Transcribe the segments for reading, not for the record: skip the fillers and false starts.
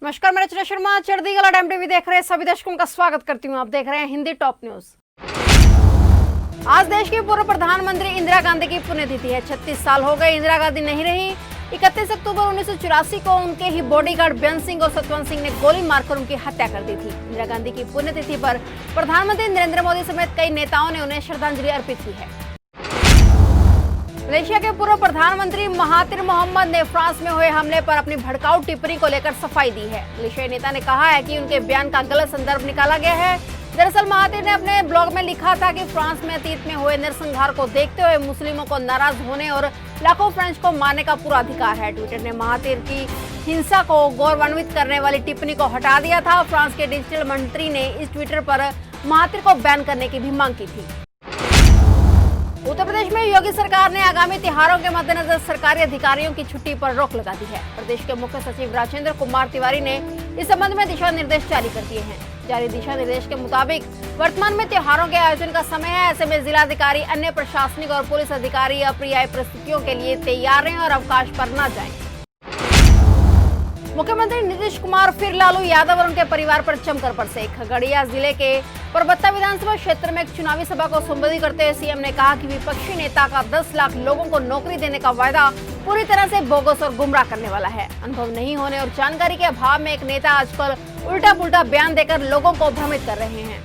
नमस्कार, मैं रचना शर्मा चढ़ती कला टाइम टीवी देख रहे हैं सभी दर्शकों का स्वागत करती हूं। आप देख रहे हैं हिंदी टॉप न्यूज। आज देश की पूर्व प्रधानमंत्री इंदिरा गांधी की पुण्यतिथि है। 36 साल हो गए इंदिरा गांधी नहीं रही। 31 अक्टूबर 1984 को उनके ही बॉडीगार्ड बेन सिंह और सतवंत सिंह ने गोली मारकर उनकी हत्या कर दी थी। इंदिरा गांधी की पुण्यतिथि पर प्रधानमंत्री नरेंद्र मोदी समेत कई नेताओं ने उन्हें श्रद्धांजलि अर्पित की है। मलेशिया के पूर्व प्रधानमंत्री महातिर मोहम्मद ने फ्रांस में हुए हमले पर अपनी भड़काऊ टिप्पणी को लेकर सफाई दी है। मलेशियाई नेता ने कहा है कि उनके बयान का गलत संदर्भ निकाला गया है। दरअसल महातिर ने अपने ब्लॉग में लिखा था कि फ्रांस में अतीत में हुए नरसंहार को देखते हुए मुस्लिमों को नाराज होने और लाखों फ्रेंच को मारने का पूरा अधिकार है। ट्विटर ने महातिर की हिंसा को गौरवान्वित करने वाली टिप्पणी को हटा दिया था। फ्रांस के डिजिटल मंत्री ने इस ट्विटर पर महातिर को बैन करने की भी मांग की थी। उत्तर प्रदेश में योगी सरकार ने आगामी त्योहारों के मद्देनजर सरकारी अधिकारियों की छुट्टी पर रोक लगा दी है। प्रदेश के मुख्य सचिव राजेंद्र कुमार तिवारी ने इस संबंध में दिशा निर्देश जारी कर दिए हैं। जारी दिशा निर्देश के मुताबिक वर्तमान में त्योहारों के आयोजन का समय है। ऐसे में जिलाधिकारी, अन्य प्रशासनिक और पुलिस अधिकारी अप्रिय परिस्थितियों के लिए तैयार रहें और अवकाश पर न जाएं। मुख्यमंत्री नीतीश कुमार फिर लालू यादव और उनके परिवार पर जमकर बरसे। खगड़िया जिले के परबत्ता विधानसभा क्षेत्र में एक चुनावी सभा को संबोधित करते हुए सीएम ने कहा कि विपक्षी नेता का 10 लाख लोगों को नौकरी देने का वायदा पूरी तरह से बोगस और गुमराह करने वाला है। अनुभव नहीं होने और जानकारी के अभाव में एक नेता आजकल उल्टा पुल्टा बयान देकर लोगों को भ्रमित कर रहे हैं।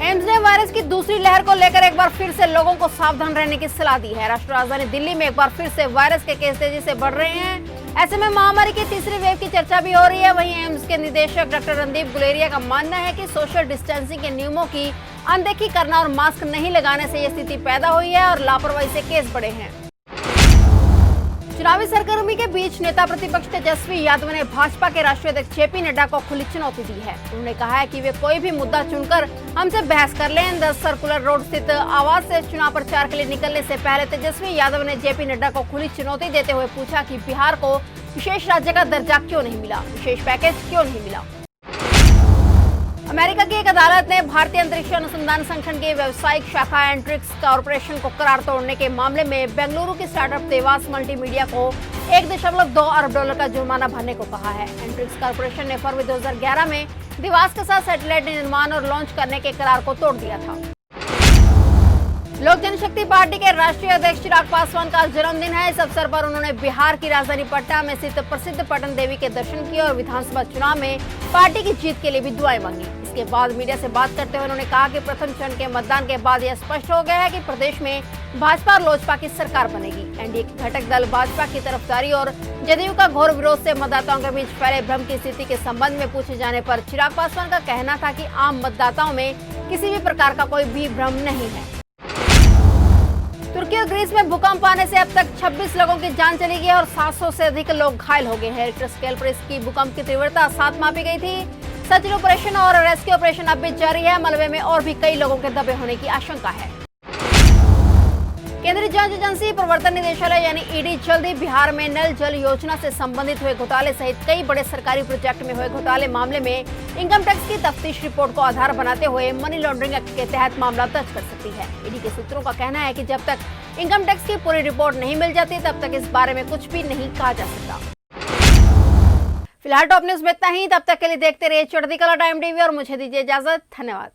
एम्स ने वायरस की दूसरी लहर को लेकर एक बार फिर से लोगों को सावधान रहने की सलाह दी है। राष्ट्रीय राजधानी दिल्ली में एक बार फिर से वायरस के केस तेजी से बढ़ रहे हैं। ऐसे में महामारी की तीसरी वेव की चर्चा भी हो रही है। वहीं एम्स के निदेशक डॉक्टर रणदीप गुलेरिया का मानना है कि सोशल डिस्टेंसिंग के नियमों की अनदेखी करना और मास्क नहीं लगाने से यह स्थिति पैदा हुई है और लापरवाही से केस बढ़े हैं। चुनावी सरगर्मी के बीच नेता प्रतिपक्ष तेजस्वी यादव ने भाजपा के राष्ट्रीय अध्यक्ष जेपी नड्डा को खुली चुनौती दी है। उन्होंने कहा है कि वे कोई भी मुद्दा चुनकर हमसे बहस कर लें। 10 सर्कुलर रोड स्थित आवास से चुनाव प्रचार के लिए निकलने से पहले तेजस्वी यादव ने जेपी नड्डा को खुली चुनौती देते हुए पूछा कि बिहार को विशेष राज्य का दर्जा क्यों नहीं मिला, विशेष पैकेज क्यों नहीं मिला। अमेरिका की एक अदालत ने भारतीय अंतरिक्ष अनुसंधान संगठन की व्यावसायिक शाखा एंट्रिक्स कॉर्पोरेशन को करार तोड़ने के मामले में बेंगलुरु की स्टार्टअप देवास मल्टीमीडिया को 1.2 अरब डॉलर का जुर्माना भरने को कहा है। एंट्रिक्स कॉर्पोरेशन ने फरवरी 2011 में देवास के साथ सैटेलाइट निर्माण और लॉन्च करने के करार को तोड़ दिया था। लोक जनशक्ति पार्टी के राष्ट्रीय अध्यक्ष चिराग पासवान का जन्मदिन है। इस अवसर पर उन्होंने बिहार की राजधानी पटना में स्थित प्रसिद्ध पटन देवी के दर्शन किए और विधानसभा चुनाव में पार्टी की जीत के लिए भी दुआएं मांगी। इसके बाद मीडिया से बात करते हुए उन्होंने कहा कि प्रथम चरण के मतदान के बाद यह स्पष्ट हो गया है कि प्रदेश में भाजपा और लोजपा की सरकार बनेगी। एनडीए के घटक दल भाजपा की तरफदारी और जदयू का घोर विरोध से मतदाताओं के बीच फैले भ्रम की स्थिति के संबंध में पूछे जाने पर चिराग पासवान का कहना था कि आम मतदाताओं में किसी भी प्रकार का कोई भी भ्रम नहीं है। तुर्की और ग्रीस में भूकंप आने से अब तक 26 लोगों की जान चली गई है और 700 से अधिक लोग घायल हो गए हैं। रिक्टर स्केल पर इसकी भूकंप की तीव्रता 7 मापी गई थी। सर्च ऑपरेशन और रेस्क्यू ऑपरेशन अब भी जारी है। मलबे में और भी कई लोगों के दबे होने की आशंका है। केंद्रीय जांच एजेंसी प्रवर्तन निदेशालय यानी ईडी जल्द ही बिहार में नल जल योजना से संबंधित हुए घोटाले सहित कई बड़े सरकारी प्रोजेक्ट में हुए घोटाले मामले में इनकम टैक्स की तफ्तीश रिपोर्ट को आधार बनाते हुए मनी लॉन्ड्रिंग एक्ट के तहत मामला दर्ज कर सकती है। ईडी के सूत्रों का कहना है कि जब तक इनकम टैक्स की पूरी रिपोर्ट नहीं मिल जाती तब तक इस बारे में कुछ भी नहीं कहा जा सकता। फिलहाल टॉप न्यूज में इतना ही। तब तक के लिए देखते रहिए चढ़ती कला टाइम टीवी और मुझे दीजिए इजाजत। धन्यवाद।